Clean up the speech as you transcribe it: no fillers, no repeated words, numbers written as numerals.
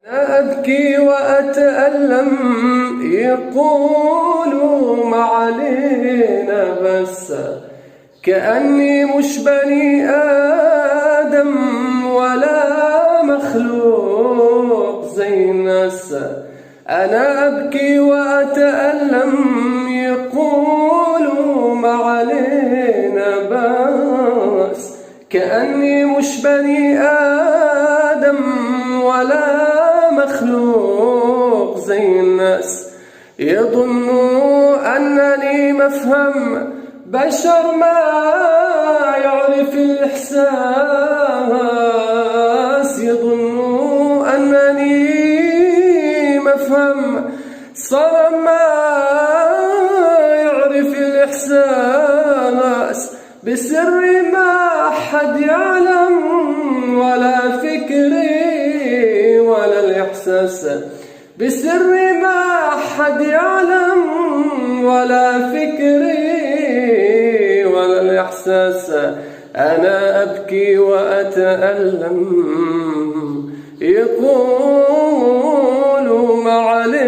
أنا أبكي وأتألم، يقولوا ما علينا بس، كأني مش بني آدم ولا مخلوق زي الناس. أنا أبكي وأتألم، يقولوا ما علينا بس، كأني مش بني آدم ولا مخلوق زي الناس. يظنوا أنني مفهم بشر ما يعرف الإحساس، يظنوا أنني مفهم صنم ما يعرف الإحساس، بسر ما حد يعلم ولا فكري ولا الإحساس، بسر ما حد يعلم ولا فكري ولا الإحساس. أنا أبكي وأتألم، يقولوا ما علينا